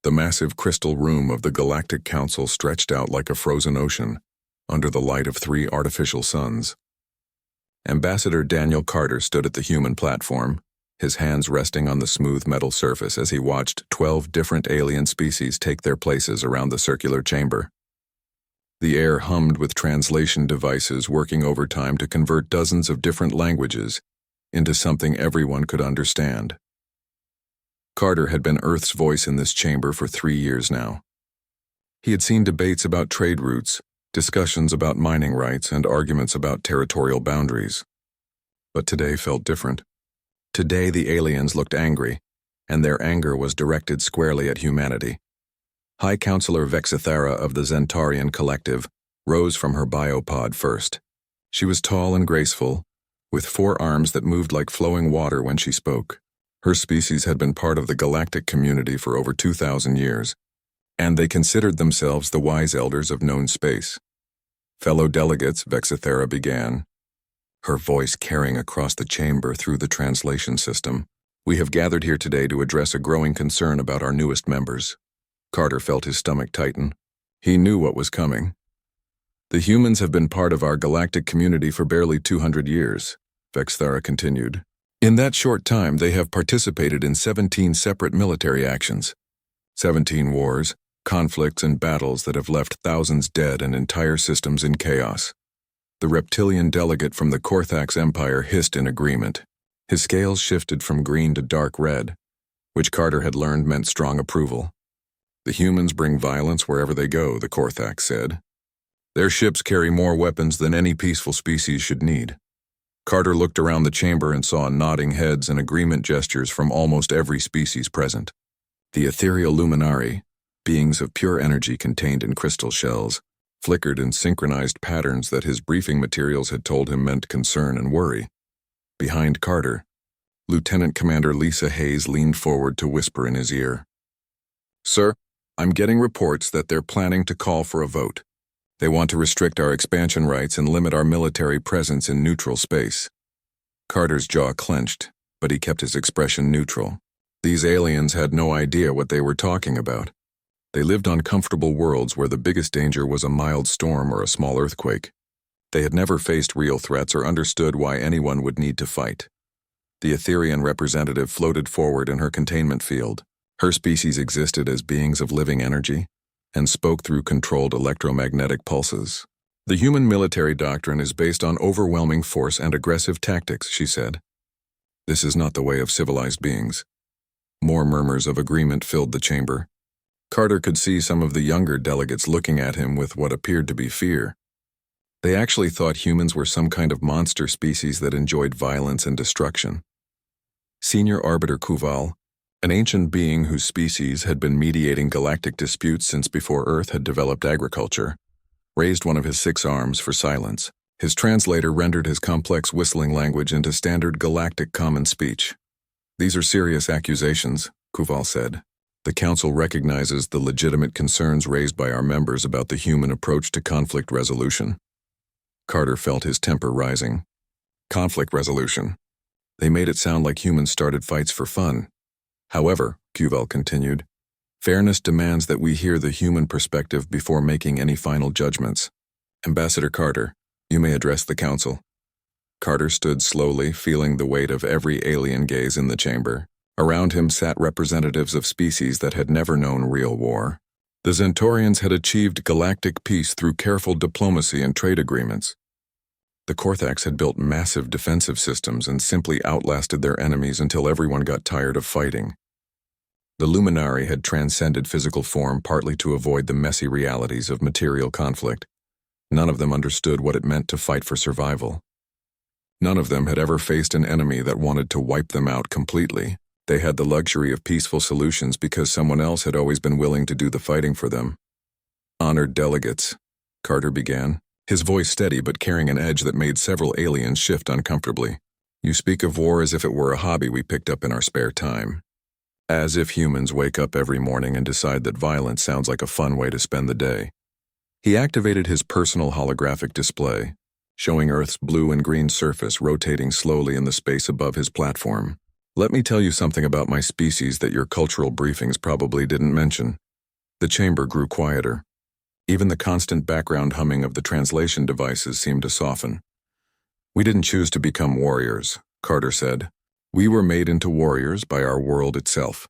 The massive crystal room of the Galactic Council stretched out like a frozen ocean, under the light of 3 artificial suns. Ambassador Daniel Carter stood at the human platform, his hands resting on the smooth metal surface as he watched 12 different alien species take their places around the circular chamber. The air hummed with translation devices working overtime to convert dozens of different languages into something everyone could understand. Carter had been Earth's voice in this chamber for 3 years now. He had seen debates about trade routes, discussions about mining rights, and arguments about territorial boundaries. But today felt different. Today the aliens looked angry, and their anger was directed squarely at humanity. High Counselor Vexithera of the Zentarian Collective rose from her biopod first. She was tall and graceful, with 4 arms that moved like flowing water when she spoke. Her species had been part of the galactic community for over 2,000 years, and they considered themselves the wise elders of known space. Fellow delegates, Vexithera began, her voice carrying across the chamber through the translation system. We have gathered here today to address a growing concern about our newest members. Carter felt his stomach tighten. He knew what was coming. The humans have been part of our galactic community for barely 200 years, Vexithera continued. In that short time, they have participated in 17 separate military actions, 17 wars, conflicts, and battles that have left thousands dead and entire systems in chaos. The reptilian delegate from the Korthax Empire hissed in agreement. His scales shifted from green to dark red, which Carter had learned meant strong approval. The humans bring violence wherever they go, the Korthax said. Their ships carry more weapons than any peaceful species should need. Carter looked around the chamber and saw nodding heads and agreement gestures from almost every species present. The ethereal luminari, beings of pure energy contained in crystal shells, flickered in synchronized patterns that his briefing materials had told him meant concern and worry. Behind Carter, Lieutenant Commander Lisa Hayes leaned forward to whisper in his ear. Sir, I'm getting reports that they're planning to call for a vote. They want to restrict our expansion rights and limit our military presence in neutral space. Carter's jaw clenched, but he kept his expression neutral. These aliens had no idea what they were talking about. They lived on comfortable worlds where the biggest danger was a mild storm or a small earthquake. They had never faced real threats or understood why anyone would need to fight. The Etherian representative floated forward in her containment field. Her species existed as beings of living energy and spoke through controlled electromagnetic pulses. The human military doctrine is based on overwhelming force and aggressive tactics, she said. This is not the way of civilized beings. More murmurs of agreement filled the chamber. Carter could see some of the younger delegates looking at him with what appeared to be fear. They actually thought humans were some kind of monster species that enjoyed violence and destruction. Senior Arbiter Kuval, an ancient being whose species had been mediating galactic disputes since before Earth had developed agriculture, raised one of his 6 arms for silence. His translator rendered his complex whistling language into standard galactic common speech. These are serious accusations, Kuval said. The Council recognizes the legitimate concerns raised by our members about the human approach to conflict resolution. Carter felt his temper rising. Conflict resolution. They made it sound like humans started fights for fun. However, Kuval continued, fairness demands that we hear the human perspective before making any final judgments. Ambassador Carter, you may address the Council. Carter stood slowly, feeling the weight of every alien gaze in the chamber. Around him sat representatives of species that had never known real war. The Zentaurians had achieved galactic peace through careful diplomacy and trade agreements. The Korthax had built massive defensive systems and simply outlasted their enemies until everyone got tired of fighting. The Luminari had transcended physical form partly to avoid the messy realities of material conflict. None of them understood what it meant to fight for survival. None of them had ever faced an enemy that wanted to wipe them out completely. They had the luxury of peaceful solutions because someone else had always been willing to do the fighting for them. Honored delegates, Carter began, his voice steady but carrying an edge that made several aliens shift uncomfortably. You speak of war as if it were a hobby we picked up in our spare time. As if humans wake up every morning and decide that violence sounds like a fun way to spend the day. He activated his personal holographic display, showing Earth's blue and green surface rotating slowly in the space above his platform. Let me tell you something about my species that your cultural briefings probably didn't mention. The chamber grew quieter. Even the constant background humming of the translation devices seemed to soften. We didn't choose to become warriors, Carter said. We were made into warriors by our world itself.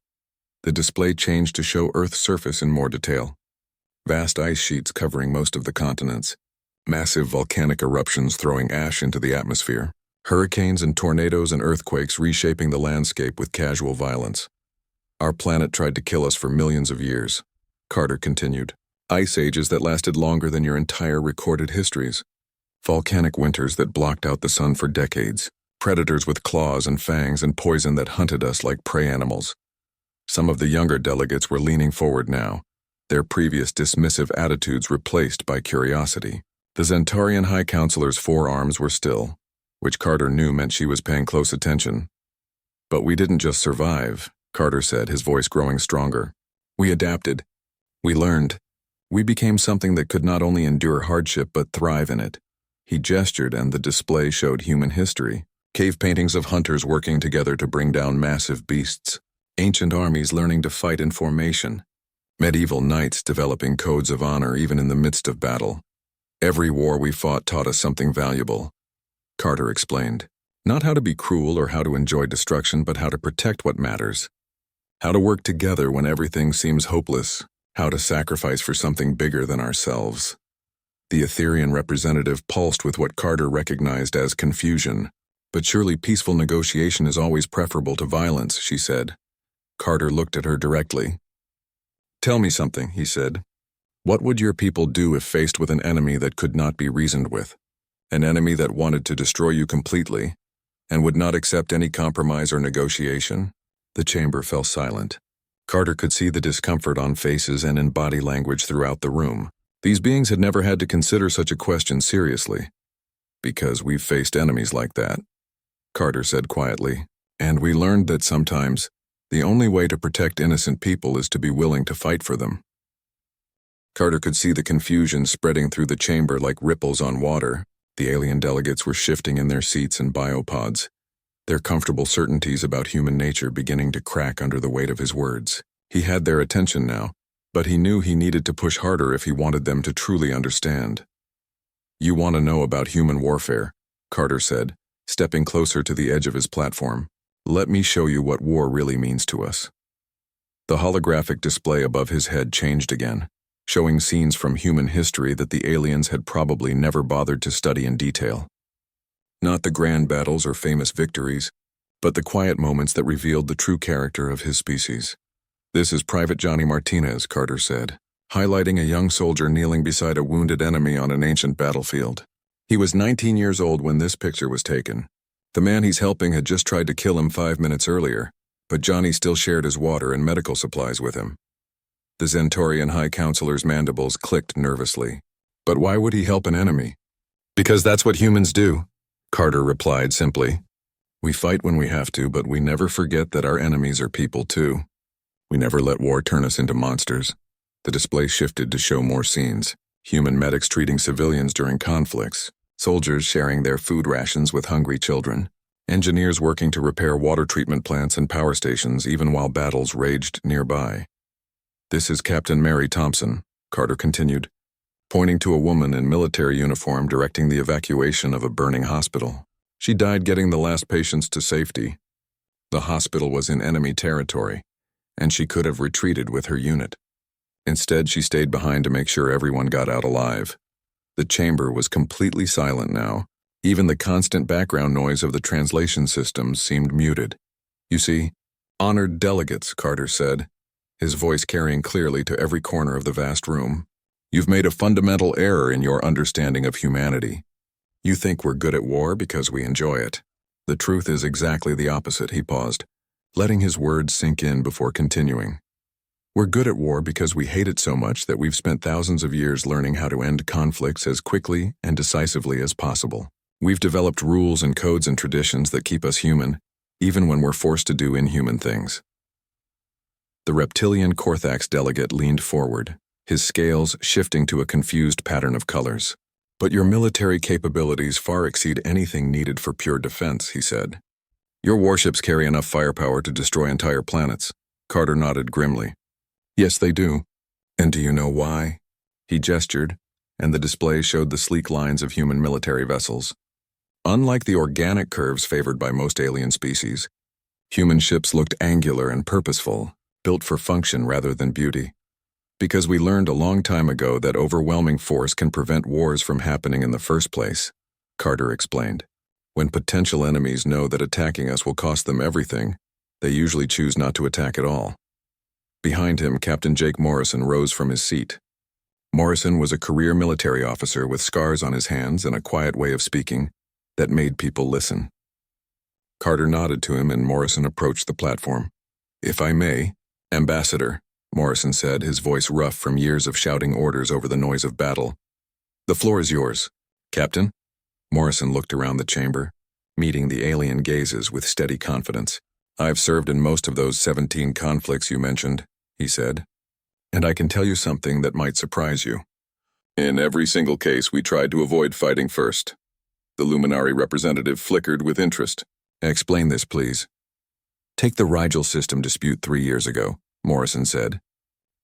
The display changed to show Earth's surface in more detail. Vast ice sheets covering most of the continents. Massive volcanic eruptions throwing ash into the atmosphere. Hurricanes and tornadoes and earthquakes reshaping the landscape with casual violence. Our planet tried to kill us for millions of years, Carter continued. Ice ages that lasted longer than your entire recorded histories. Volcanic winters that blocked out the sun for decades. Predators with claws and fangs and poison that hunted us like prey animals. Some of the younger delegates were leaning forward now, their previous dismissive attitudes replaced by curiosity. The Zentarian High Counselor's forearms were still, which Carter knew meant she was paying close attention. But we didn't just survive, Carter said, his voice growing stronger. We adapted. We learned. We became something that could not only endure hardship but thrive in it. He gestured and the display showed human history. Cave paintings of hunters working together to bring down massive beasts. Ancient armies learning to fight in formation. Medieval knights developing codes of honor even in the midst of battle. Every war we fought taught us something valuable, Carter explained. Not how to be cruel or how to enjoy destruction, but how to protect what matters. How to work together when everything seems hopeless. How to sacrifice for something bigger than ourselves. The Etherian representative pulsed with what Carter recognized as confusion. But surely peaceful negotiation is always preferable to violence, she said. Carter looked at her directly. Tell me something, he said. What would your people do if faced with an enemy that could not be reasoned with? An enemy that wanted to destroy you completely, and would not accept any compromise or negotiation? The chamber fell silent. Carter could see the discomfort on faces and in body language throughout the room. These beings had never had to consider such a question seriously. Because we've faced enemies like that, Carter said quietly, and we learned that sometimes the only way to protect innocent people is to be willing to fight for them. Carter could see the confusion spreading through the chamber like ripples on water. The alien delegates were shifting in their seats and biopods, their comfortable certainties about human nature beginning to crack under the weight of his words. He had their attention now, but he knew he needed to push harder if he wanted them to truly understand. You want to know about human warfare, Carter said, stepping closer to the edge of his platform. Let me show you what war really means to us. The holographic display above his head changed again, showing scenes from human history that the aliens had probably never bothered to study in detail. Not the grand battles or famous victories, but the quiet moments that revealed the true character of his species. This is Private Johnny Martinez, Carter said, highlighting a young soldier kneeling beside a wounded enemy on an ancient battlefield. He was 19 years old when this picture was taken. The man he's helping had just tried to kill him 5 minutes earlier, but Johnny still shared his water and medical supplies with him. The Zentarian High Counselor's mandibles clicked nervously. But why would he help an enemy? Because that's what humans do, Carter replied simply. We fight when we have to, but we never forget that our enemies are people too. We never let war turn us into monsters. The display shifted to show more scenes. Human medics treating civilians during conflicts. Soldiers sharing their food rations with hungry children. Engineers working to repair water treatment plants and power stations even while battles raged nearby. This is Captain Mary Thompson, Carter continued, pointing to a woman in military uniform directing the evacuation of a burning hospital. She died getting the last patients to safety. The hospital was in enemy territory, and she could have retreated with her unit. Instead, she stayed behind to make sure everyone got out alive. The chamber was completely silent now. Even the constant background noise of the translation systems seemed muted. You see, honored delegates, Carter said, his voice carrying clearly to every corner of the vast room. You've made a fundamental error in your understanding of humanity. You think we're good at war because we enjoy it. The truth is exactly the opposite, he paused, letting his words sink in before continuing. We're good at war because we hate it so much that we've spent thousands of years learning how to end conflicts as quickly and decisively as possible. We've developed rules and codes and traditions that keep us human, even when we're forced to do inhuman things. The reptilian Korthax delegate leaned forward, his scales shifting to a confused pattern of colors. But your military capabilities far exceed anything needed for pure defense, he said. Your warships carry enough firepower to destroy entire planets. Carter nodded grimly. Yes, they do. And do you know why? He gestured, and the display showed the sleek lines of human military vessels. Unlike the organic curves favored by most alien species, human ships looked angular and purposeful, built for function rather than beauty. Because we learned a long time ago that overwhelming force can prevent wars from happening in the first place, Carter explained. When potential enemies know that attacking us will cost them everything, they usually choose not to attack at all. Behind him, Captain Jake Morrison rose from his seat. Morrison was a career military officer with scars on his hands and a quiet way of speaking that made people listen. Carter nodded to him and Morrison approached the platform. If I may, Ambassador, Morrison said, his voice rough from years of shouting orders over the noise of battle. The floor is yours, Captain. Morrison looked around the chamber, meeting the alien gazes with steady confidence. I've served in most of those 17 conflicts you mentioned, he said. And I can tell you something that might surprise you. In every single case, we tried to avoid fighting first. The Luminary representative flickered with interest. Explain this, please. Take the Rigel system dispute 3 years ago, Morrison said.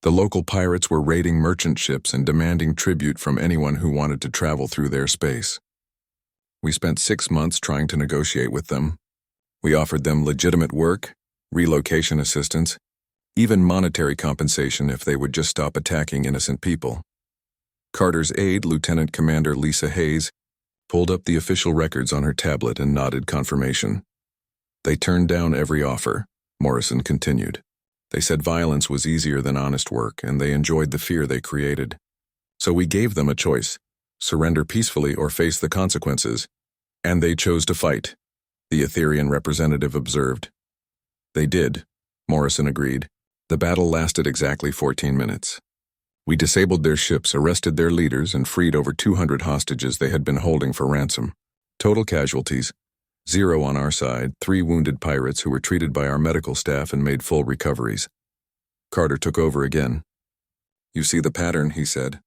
The local pirates were raiding merchant ships and demanding tribute from anyone who wanted to travel through their space. We spent 6 months trying to negotiate with them. We offered them legitimate work, relocation assistance, even monetary compensation if they would just stop attacking innocent people. Carter's aide, Lieutenant Commander Lisa Hayes, pulled up the official records on her tablet and nodded confirmation. They turned down every offer, Morrison continued. They said violence was easier than honest work, and they enjoyed the fear they created. So we gave them a choice: surrender peacefully or face the consequences, and they chose to fight, the Etherian representative observed. They did, Morrison agreed. The battle lasted exactly 14 minutes. We disabled their ships, arrested their leaders, and freed over 200 hostages they had been holding for ransom. Total casualties: 0 on our side, 3 wounded pirates who were treated by our medical staff and made full recoveries. Carter took over again. You see the pattern, he said.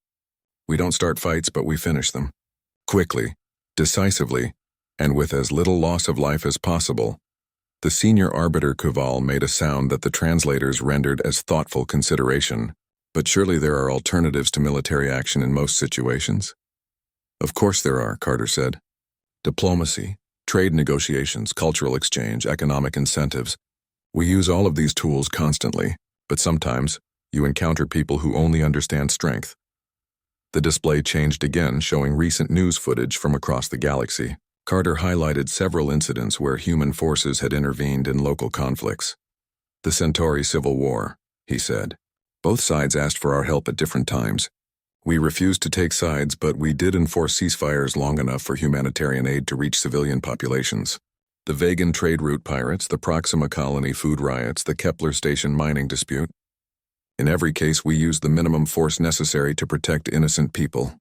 We don't start fights, but we finish them. Quickly, decisively, and with as little loss of life as possible. The senior arbiter Kuval made a sound that the translators rendered as thoughtful consideration. But surely there are alternatives to military action in most situations? Of course there are, Carter said. Diplomacy, trade negotiations, cultural exchange, economic incentives. We use all of these tools constantly, but sometimes you encounter people who only understand strength. The display changed again, showing recent news footage from across the galaxy. Carter highlighted several incidents where human forces had intervened in local conflicts. The Centauri Civil War, he said. Both sides asked for our help at different times. We refused to take sides, but we did enforce ceasefires long enough for humanitarian aid to reach civilian populations. The Vegan trade route pirates, the Proxima Colony food riots, the Kepler Station mining dispute. In every case, we used the minimum force necessary to protect innocent people.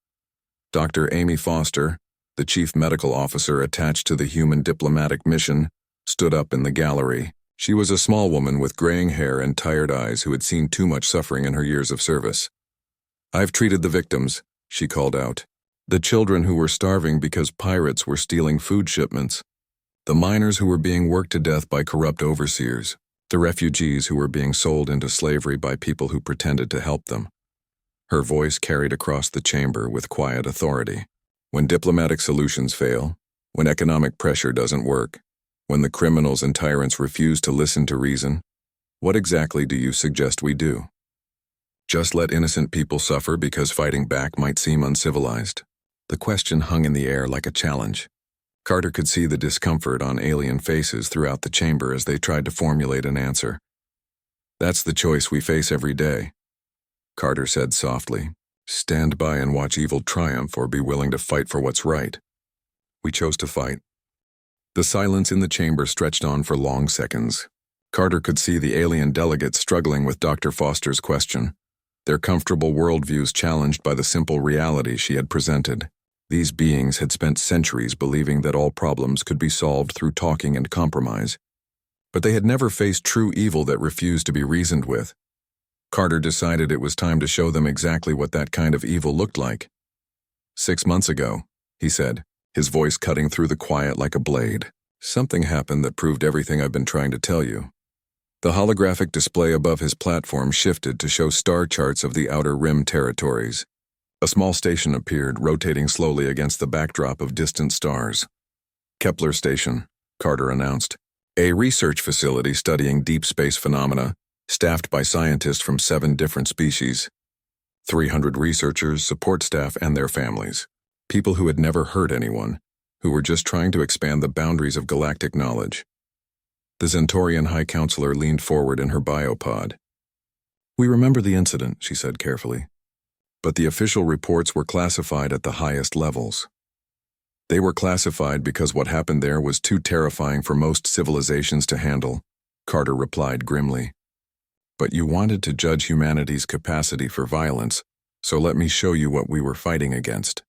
Dr. Amy Foster, the chief medical officer attached to the human diplomatic mission, stood up in the gallery. She was a small woman with graying hair and tired eyes who had seen too much suffering in her years of service. I've treated the victims, she called out. The children who were starving because pirates were stealing food shipments. The miners who were being worked to death by corrupt overseers. The refugees who were being sold into slavery by people who pretended to help them. Her voice carried across the chamber with quiet authority. When diplomatic solutions fail, when economic pressure doesn't work, when the criminals and tyrants refuse to listen to reason, what exactly do you suggest we do? Just let innocent people suffer because fighting back might seem uncivilized? The question hung in the air like a challenge. Carter could see the discomfort on alien faces throughout the chamber as they tried to formulate an answer. That's the choice we face every day, Carter said softly. Stand by and watch evil triumph or be willing to fight for what's right. We chose to fight. The silence in the chamber stretched on for long seconds. Carter could see the alien delegates struggling with Dr. Foster's question, their comfortable worldviews challenged by the simple reality she had presented. These beings had spent centuries believing that all problems could be solved through talking and compromise, but they had never faced true evil that refused to be reasoned with. Carter decided it was time to show them exactly what that kind of evil looked like. 6 months ago, he said, his voice cutting through the quiet like a blade. Something happened that proved everything I've been trying to tell you. The holographic display above his platform shifted to show star charts of the Outer Rim territories. A small station appeared, rotating slowly against the backdrop of distant stars. Kepler Station, Carter announced. A research facility studying deep space phenomena, staffed by scientists from 7 different species. 300 researchers, support staff, and their families. People who had never hurt anyone, who were just trying to expand the boundaries of galactic knowledge. The Zentorian High Counselor leaned forward in her biopod. "We remember the incident," she said carefully. "But the official reports were classified at the highest levels. They were classified because what happened there was too terrifying for most civilizations to handle," Carter replied grimly. "But you wanted to judge humanity's capacity for violence, so let me show you what we were fighting against."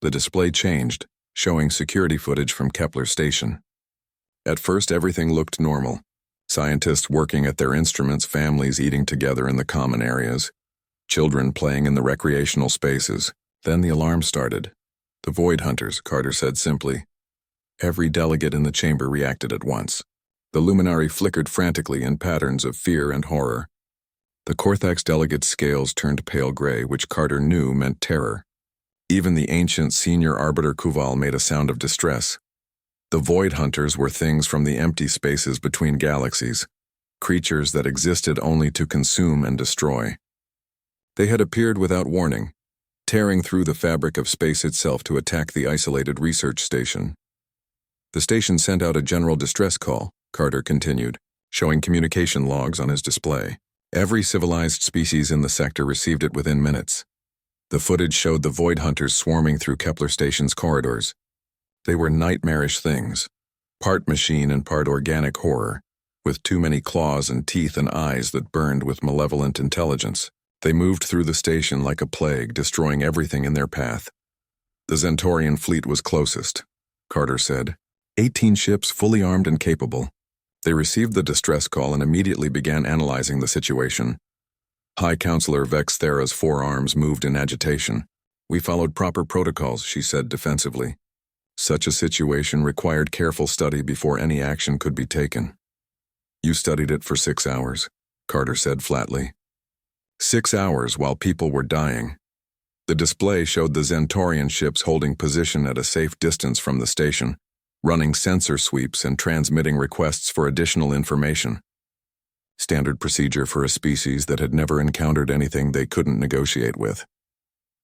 The display changed, showing security footage from Kepler Station. At first, everything looked normal. Scientists working at their instruments, families eating together in the common areas, children playing in the recreational spaces. Then the alarm started. "The Void Hunters," Carter said simply. Every delegate in the chamber reacted at once. The luminary flickered frantically in patterns of fear and horror. The Korthax delegate's scales turned pale gray, which Carter knew meant terror. Even the ancient senior arbiter Kuval made a sound of distress. The Void Hunters were things from the empty spaces between galaxies, creatures that existed only to consume and destroy. They had appeared without warning, tearing through the fabric of space itself to attack the isolated research station. "The station sent out a general distress call," Carter continued, showing communication logs on his display. "Every civilized species in the sector received it within minutes." The footage showed the Void Hunters swarming through Kepler Station's corridors. They were nightmarish things, part machine and part organic horror, with too many claws and teeth and eyes that burned with malevolent intelligence. They moved through the station like a plague, destroying everything in their path. "The Zentorian fleet was closest," Carter said. 18 ships fully armed and capable. They received the distress call and immediately began analyzing the situation. High Counselor Vex Thera's forearms moved in agitation. "We followed proper protocols," she said defensively. "Such a situation required careful study before any action could be taken." "You studied it for 6 hours," Carter said flatly. 6 hours while people were dying. The display showed the Zentorian ships holding position at a safe distance from the station, running sensor sweeps and transmitting requests for additional information. Standard procedure for a species that had never encountered anything they couldn't negotiate with.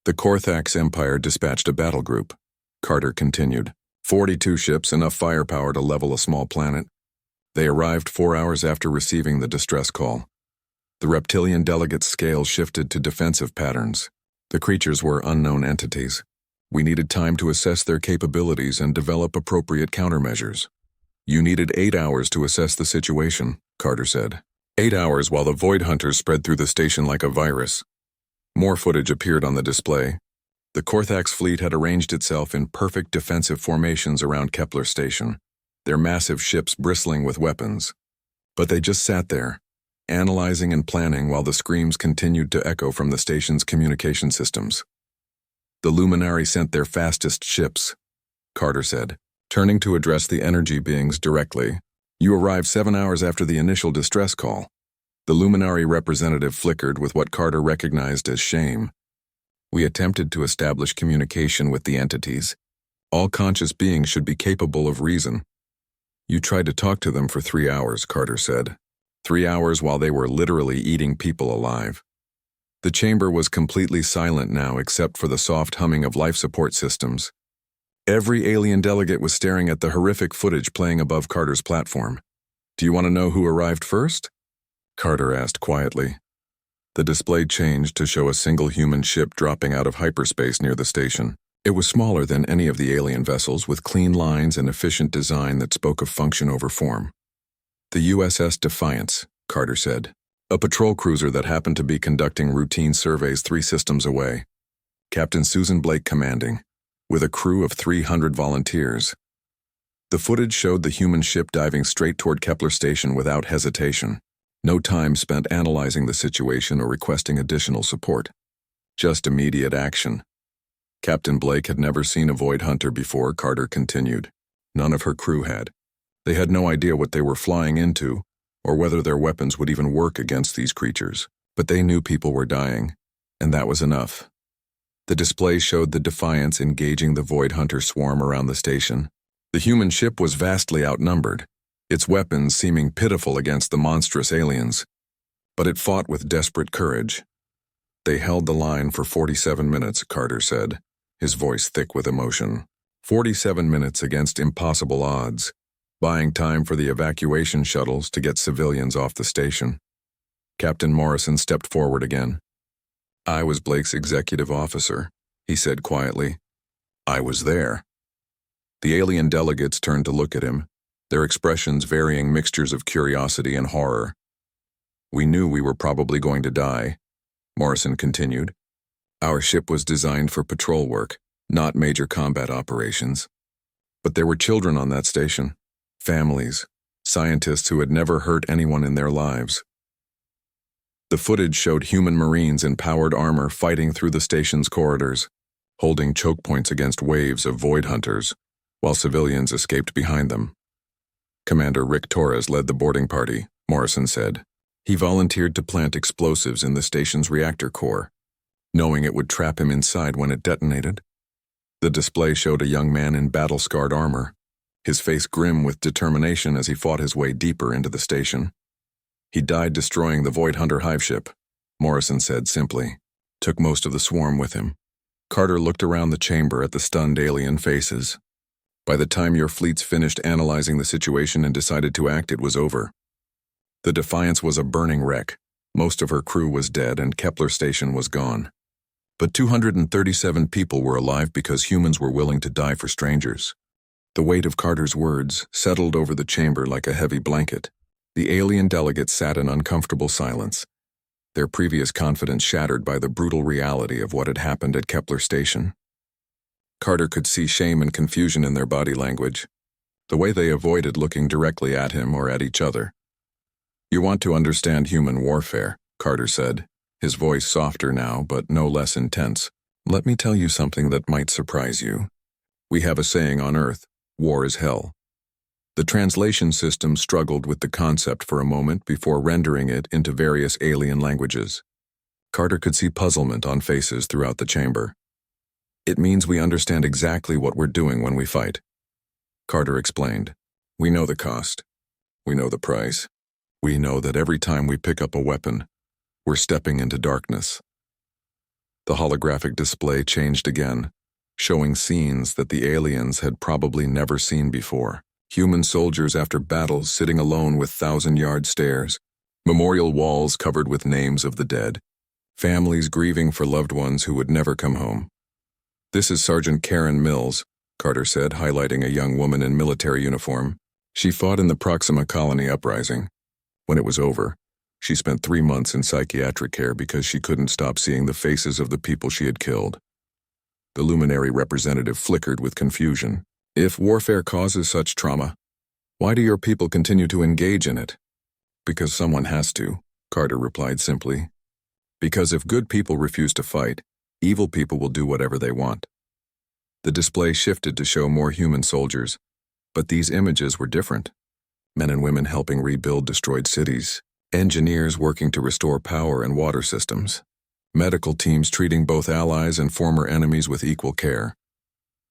"The Korthax Empire dispatched a battle group," Carter continued. 42 ships, enough firepower to level a small planet. They arrived 4 hours after receiving the distress call. The reptilian delegate's scale shifted to defensive patterns. The creatures were unknown entities. We needed time to assess their capabilities and develop appropriate countermeasures. "You needed 8 hours to assess the situation," Carter said. 8 hours while the Void Hunters spread through the station like a virus. More footage appeared on the display. The Korthax fleet had arranged itself in perfect defensive formations around Kepler Station, their massive ships bristling with weapons. But they just sat there, analyzing and planning while the screams continued to echo from the station's communication systems. "The Luminari sent their fastest ships," Carter said, turning to address the energy beings directly. "You arrived 7 hours after the initial distress call." The Luminari representative flickered with what Carter recognized as shame. "We attempted to establish communication with the entities. All conscious beings should be capable of reason." "You tried to talk to them for 3 hours," Carter said. 3 hours while they were literally eating people alive. The chamber was completely silent now except for the soft humming of life support systems. Every alien delegate was staring at the horrific footage playing above Carter's platform. "Do you want to know who arrived first?" Carter asked quietly. The display changed to show a single human ship dropping out of hyperspace near the station. It was smaller than any of the alien vessels, with clean lines and efficient design that spoke of function over form. "The USS Defiance," Carter said. "A patrol cruiser that happened to be conducting routine surveys 3 systems away. Captain Susan Blake commanding, with a crew of 300 volunteers." The footage showed the human ship diving straight toward Kepler Station without hesitation. No time spent analyzing the situation or requesting additional support. Just immediate action. Captain Blake had never seen a Void Hunter before, Carter continued. None of her crew had. They had no idea what they were flying into, or whether their weapons would even work against these creatures. But they knew people were dying, and that was enough. The display showed the Defiance engaging the Void Hunter swarm around the station. The human ship was vastly outnumbered, its weapons seeming pitiful against the monstrous aliens. But it fought with desperate courage. They held the line for 47 minutes, Carter said, his voice thick with emotion. 47 minutes against impossible odds, buying time for the evacuation shuttles to get civilians off the station. Captain Morrison stepped forward again. I was Blake's executive officer, he said quietly. I was there. The alien delegates turned to look at him, their expressions varying mixtures of curiosity and horror. We knew we were probably going to die, Morrison continued. Our ship was designed for patrol work, not major combat operations. But there were children on that station, families, scientists who had never hurt anyone in their lives. The footage showed human Marines in powered armor fighting through the station's corridors, holding choke points against waves of Void Hunters, while civilians escaped behind them. Commander Rick Torres led the boarding party, Morrison said. He volunteered to plant explosives in the station's reactor core, knowing it would trap him inside when it detonated. The display showed a young man in battle-scarred armor, his face grim with determination as he fought his way deeper into the station. He died destroying the Void Hunter hive ship, Morrison said simply. Took most of the swarm with him. Carter looked around the chamber at the stunned alien faces. By the time your fleets finished analyzing the situation and decided to act, it was over. The Defiance was a burning wreck. Most of her crew was dead and Kepler Station was gone. But 237 people were alive because humans were willing to die for strangers. The weight of Carter's words settled over the chamber like a heavy blanket. The alien delegates sat in uncomfortable silence, their previous confidence shattered by the brutal reality of what had happened at Kepler Station. Carter could see shame and confusion in their body language, the way they avoided looking directly at him or at each other. You want to understand human warfare, Carter said, his voice softer now but no less intense. Let me tell you something that might surprise you. We have a saying on Earth, war is hell. The translation system struggled with the concept for a moment before rendering it into various alien languages. Carter could see puzzlement on faces throughout the chamber. It means we understand exactly what we're doing when we fight. Carter explained. We know the cost. We know the price. We know that every time we pick up a weapon, we're stepping into darkness. The holographic display changed again, showing scenes that the aliens had probably never seen before. Human soldiers after battles sitting alone with 1,000-yard stares, memorial walls covered with names of the dead, families grieving for loved ones who would never come home. This is Sergeant Karen Mills, Carter said, highlighting a young woman in military uniform. She fought in the Proxima Colony uprising. When it was over, she spent 3 months in psychiatric care because she couldn't stop seeing the faces of the people she had killed. The luminary representative flickered with confusion. If warfare causes such trauma, why do your people continue to engage in it? Because someone has to, Carter replied simply. Because if good people refuse to fight, evil people will do whatever they want. The display shifted to show more human soldiers, but these images were different. Men and women helping rebuild destroyed cities, engineers working to restore power and water systems, medical teams treating both allies and former enemies with equal care.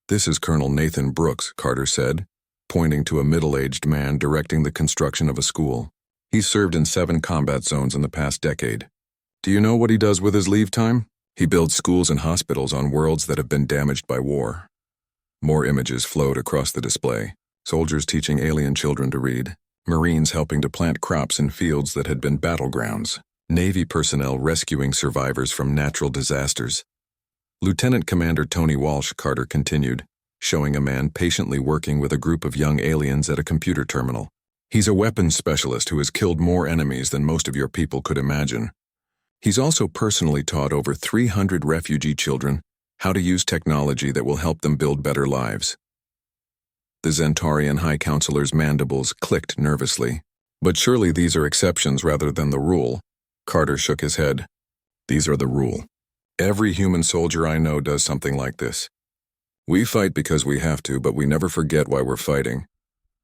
This is Colonel Nathan Brooks, Carter said, pointing to a middle-aged man directing the construction of a school. He's served in 7 combat zones in the past decade. Do you know what he does with his leave time? He builds schools and hospitals on worlds that have been damaged by war. More images flowed across the display. Soldiers teaching alien children to read, Marines helping to plant crops in fields that had been battlegrounds, Navy personnel rescuing survivors from natural disasters. Lieutenant Commander Tony Walsh, Carter continued, showing a man patiently working with a group of young aliens at a computer terminal. He's a weapons specialist who has killed more enemies than most of your people could imagine. He's also personally taught over 300 refugee children how to use technology that will help them build better lives. The Zentarian High Counselor's mandibles clicked nervously. But surely these are exceptions rather than the rule. Carter shook his head. These are the rule. Every human soldier I know does something like this. We fight because we have to, but we never forget why we're fighting.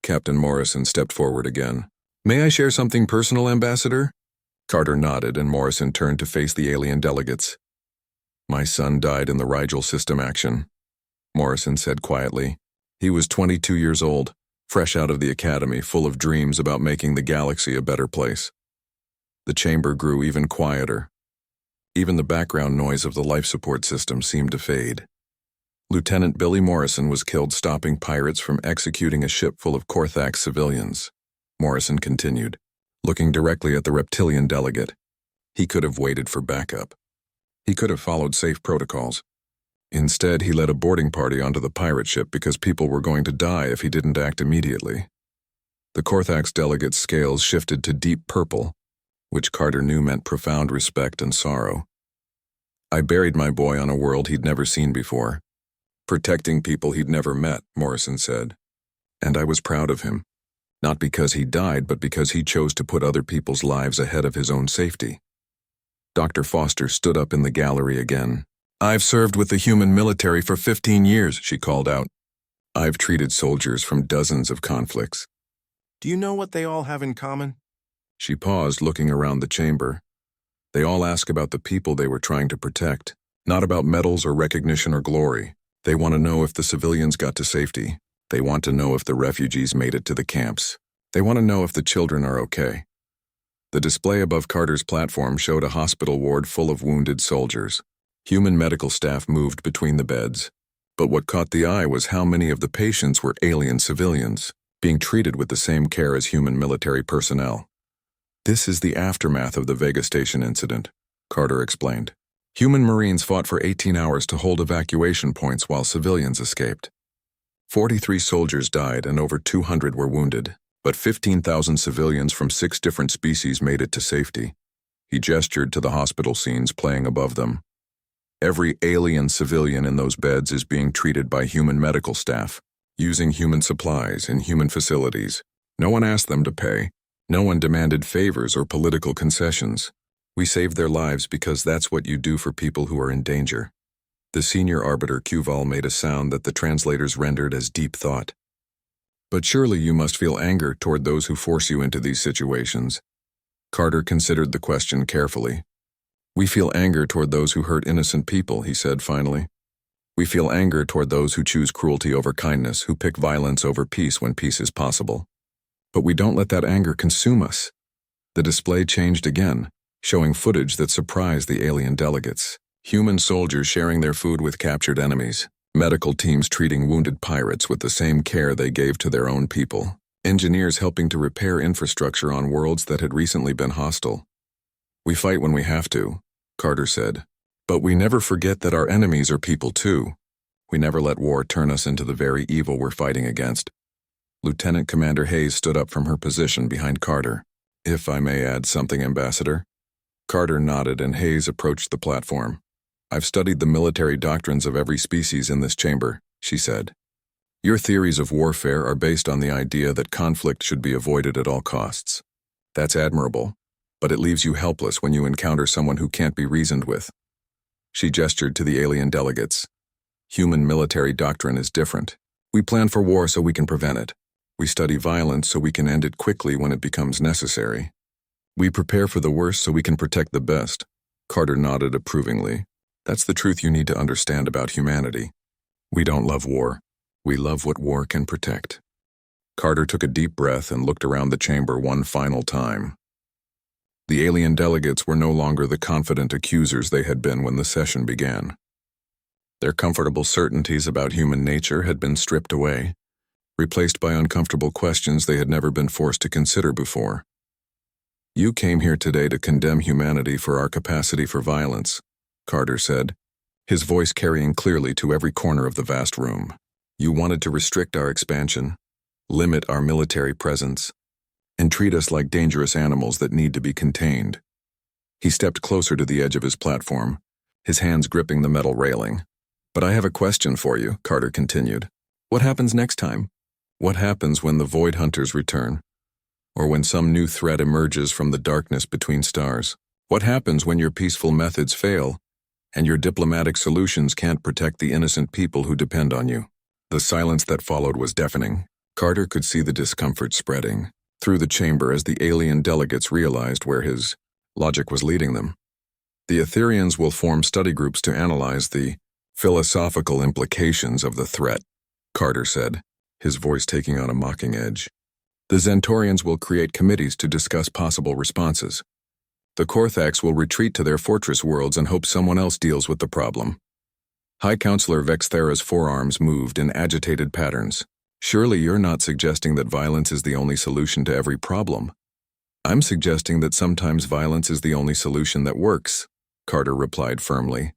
Captain Morrison stepped forward again. May I share something personal, Ambassador? Carter nodded, and Morrison turned to face the alien delegates. My son died in the Rigel system action, Morrison said quietly. He was 22 years old, fresh out of the academy, full of dreams about making the galaxy a better place. The chamber grew even quieter. Even the background noise of the life support system seemed to fade. Lieutenant Billy Morrison was killed stopping pirates from executing a ship full of Korthax civilians, Morrison continued, looking directly at the reptilian delegate. He could have waited for backup. He could have followed safe protocols. Instead, he led a boarding party onto the pirate ship because people were going to die if he didn't act immediately. The Korthax delegate's scales shifted to deep purple, which Carter knew meant profound respect and sorrow. I buried my boy on a world he'd never seen before, protecting people he'd never met, Morrison said. And I was proud of him. Not because he died, but because he chose to put other people's lives ahead of his own safety. Dr. Foster stood up in the gallery again. I've served with the human military for 15 years, she called out. I've treated soldiers from dozens of conflicts. Do you know what they all have in common? She paused, looking around the chamber. They all ask about the people they were trying to protect, not about medals or recognition or glory. They want to know if the civilians got to safety. They want to know if the refugees made it to the camps. They want to know if the children are okay. The display above Carter's platform showed a hospital ward full of wounded soldiers. Human medical staff moved between the beds. But what caught the eye was how many of the patients were alien civilians, being treated with the same care as human military personnel. This is the aftermath of the Vega Station incident, Carter explained. Human Marines fought for 18 hours to hold evacuation points while civilians escaped. 43 soldiers died and over 200 were wounded, but 15,000 civilians from 6 different species made it to safety. He gestured to the hospital scenes playing above them. Every alien civilian in those beds is being treated by human medical staff, using human supplies in human facilities. No one asked them to pay. No one demanded favors or political concessions. We saved their lives because that's what you do for people who are in danger. The senior arbiter Qval made a sound that the translators rendered as deep thought. But surely you must feel anger toward those who force you into these situations. Carter considered the question carefully. We feel anger toward those who hurt innocent people, he said finally. We feel anger toward those who choose cruelty over kindness, who pick violence over peace when peace is possible. But we don't let that anger consume us. The display changed again, showing footage that surprised the alien delegates. Human soldiers sharing their food with captured enemies. Medical teams treating wounded pirates with the same care they gave to their own people. Engineers helping to repair infrastructure on worlds that had recently been hostile. We fight when we have to, Carter said. But we never forget that our enemies are people too. We never let war turn us into the very evil we're fighting against. Lieutenant Commander Hayes stood up from her position behind Carter. If I may add something, Ambassador. Carter nodded and Hayes approached the platform. I've studied the military doctrines of every species in this chamber, she said. Your theories of warfare are based on the idea that conflict should be avoided at all costs. That's admirable, but it leaves you helpless when you encounter someone who can't be reasoned with. She gestured to the alien delegates. Human military doctrine is different. We plan for war so we can prevent it. We study violence so we can end it quickly when it becomes necessary. We prepare for the worst so we can protect the best. Carter nodded approvingly. That's the truth you need to understand about humanity. We don't love war. We love what war can protect. Carter took a deep breath and looked around the chamber one final time. The alien delegates were no longer the confident accusers they had been when the session began. Their comfortable certainties about human nature had been stripped away, replaced by uncomfortable questions they had never been forced to consider before. You came here today to condemn humanity for our capacity for violence, Carter said, his voice carrying clearly to every corner of the vast room. You wanted to restrict our expansion, limit our military presence, and treat us like dangerous animals that need to be contained. He stepped closer to the edge of his platform, his hands gripping the metal railing. But I have a question for you, Carter continued. What happens next time? What happens when the Void Hunters return? Or when some new threat emerges from the darkness between stars? What happens when your peaceful methods fail and your diplomatic solutions can't protect the innocent people who depend on you? The silence that followed was deafening. Carter could see the discomfort spreading through the chamber as the alien delegates realized where his logic was leading them. The Etherians will form study groups to analyze the philosophical implications of the threat, Carter said, his voice taking on a mocking edge. The Zentorians will create committees to discuss possible responses. The Korthax will retreat to their fortress worlds and hope someone else deals with the problem. High Counselor Vexthera's forearms moved in agitated patterns. Surely you're not suggesting that violence is the only solution to every problem. I'm suggesting that sometimes violence is the only solution that works, Carter replied firmly.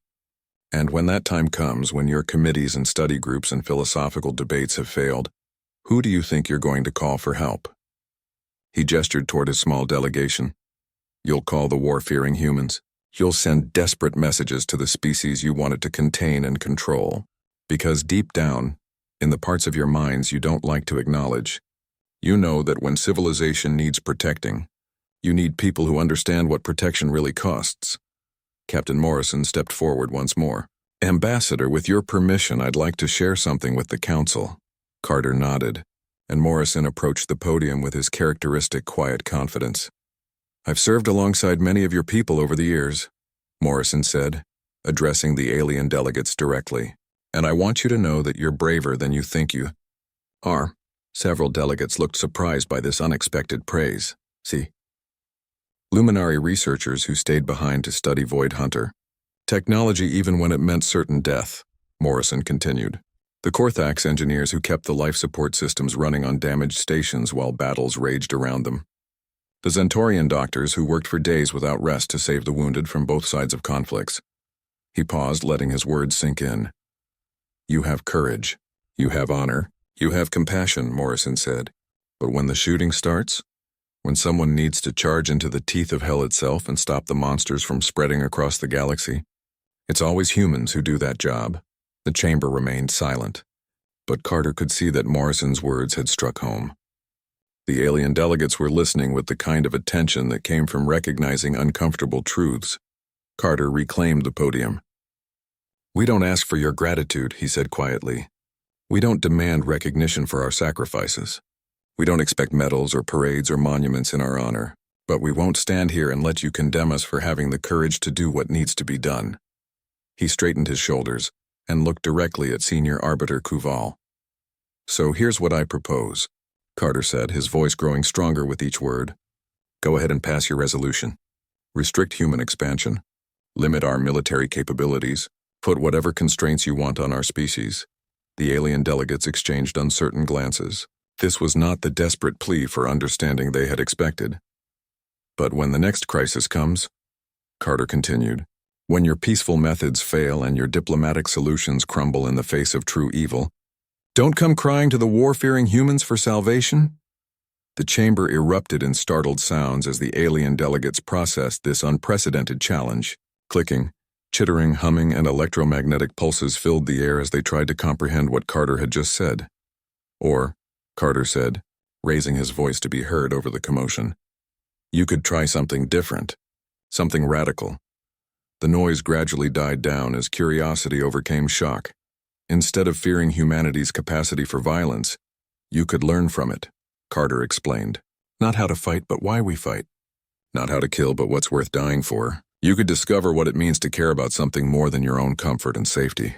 And when that time comes, when your committees and study groups and philosophical debates have failed, who do you think you're going to call for help? He gestured toward his small delegation. You'll call the war-fearing humans. You'll send desperate messages to the species you wanted to contain and control. Because deep down, in the parts of your minds you don't like to acknowledge, you know that when civilization needs protecting, you need people who understand what protection really costs. Captain Morrison stepped forward once more. Ambassador, with your permission, I'd like to share something with the Council. Carter nodded, and Morrison approached the podium with his characteristic quiet confidence. I've served alongside many of your people over the years, Morrison said, addressing the alien delegates directly. And I want you to know that you're braver than you think you are. Several delegates looked surprised by this unexpected praise. See? Luminary researchers who stayed behind to study Void Hunter. Technology even when it meant certain death, Morrison continued. The Korthax engineers who kept the life support systems running on damaged stations while battles raged around them. The Zentorian doctors who worked for days without rest to save the wounded from both sides of conflicts. He paused, letting his words sink in. You have courage. You have honor. You have compassion, Morrison said. But when the shooting starts, when someone needs to charge into the teeth of hell itself and stop the monsters from spreading across the galaxy, it's always humans who do that job. The chamber remained silent, but Carter could see that Morrison's words had struck home. The alien delegates were listening with the kind of attention that came from recognizing uncomfortable truths. Carter reclaimed the podium. We don't ask for your gratitude, he said quietly. We don't demand recognition for our sacrifices. We don't expect medals or parades or monuments in our honor, but we won't stand here and let you condemn us for having the courage to do what needs to be done. He straightened his shoulders and looked directly at Senior Arbiter Kuval. So here's what I propose, Carter said, his voice growing stronger with each word. Go ahead and pass your resolution. Restrict human expansion. Limit our military capabilities. Put whatever constraints you want on our species. The alien delegates exchanged uncertain glances. This was not the desperate plea for understanding they had expected. But when the next crisis comes, Carter continued, when your peaceful methods fail and your diplomatic solutions crumble in the face of true evil, don't come crying to the war-fearing humans for salvation. The chamber erupted in startled sounds as the alien delegates processed this unprecedented challenge. Clicking, chittering, humming, and electromagnetic pulses filled the air as they tried to comprehend what Carter had just said. Or, Carter said, raising his voice to be heard over the commotion, you could try something different, something radical. The noise gradually died down as curiosity overcame shock. Instead of fearing humanity's capacity for violence, you could learn from it, Carter explained. Not how to fight, but why we fight. Not how to kill, but what's worth dying for. You could discover what it means to care about something more than your own comfort and safety.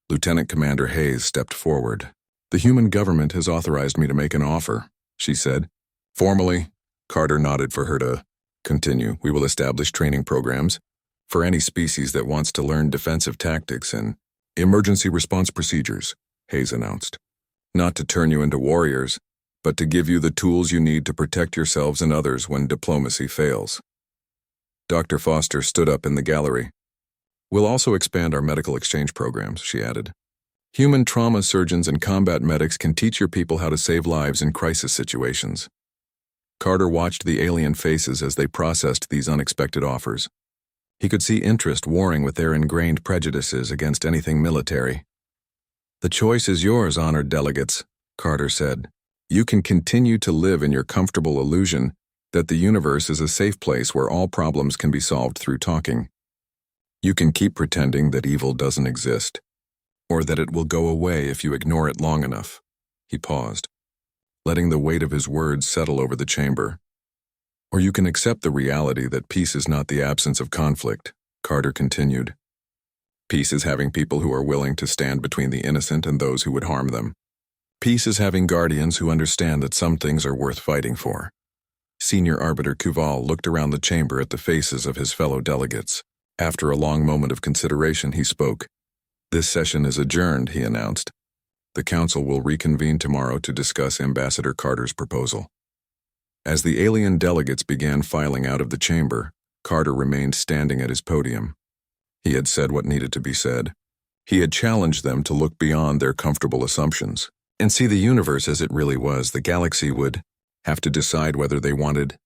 Lieutenant Commander Hayes stepped forward. The human government has authorized me to make an offer, she said. Formally, Carter nodded for her to continue. We will establish training programs for any species that wants to learn defensive tactics and emergency response procedures, Hayes announced. Not to turn you into warriors, but to give you the tools you need to protect yourselves and others when diplomacy fails. Dr. Foster stood up in the gallery. We'll also expand our medical exchange programs, she added. Human trauma surgeons and combat medics can teach your people how to save lives in crisis situations. Carter watched the alien faces as they processed these unexpected offers. He could see interest warring with their ingrained prejudices against anything military. The choice is yours, honored delegates, Carter said. You can continue to live in your comfortable illusion that the universe is a safe place where all problems can be solved through talking. You can keep pretending that evil doesn't exist, or that it will go away if you ignore it long enough. He paused. letting the weight of his words settle over the chamber. Or you can accept the reality that peace is not the absence of conflict, Carter continued. Peace is having people who are willing to stand between the innocent and those who would harm them. Peace is having guardians who understand that some things are worth fighting for. Senior Arbiter Kuval looked around the chamber at the faces of his fellow delegates. After a long moment of consideration, he spoke. This session is adjourned, he announced. The council will reconvene tomorrow to discuss Ambassador Carter's proposal. As the alien delegates began filing out of the chamber, Carter remained standing at his podium. He had said what needed to be said. He had challenged them to look beyond their comfortable assumptions and see the universe as it really was. The galaxy would have to decide whether they wanted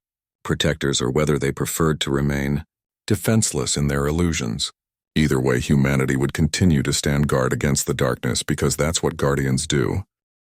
protectors or whether they preferred to remain defenseless in their illusions. Either way, humanity would continue to stand guard against the darkness because that's what guardians do.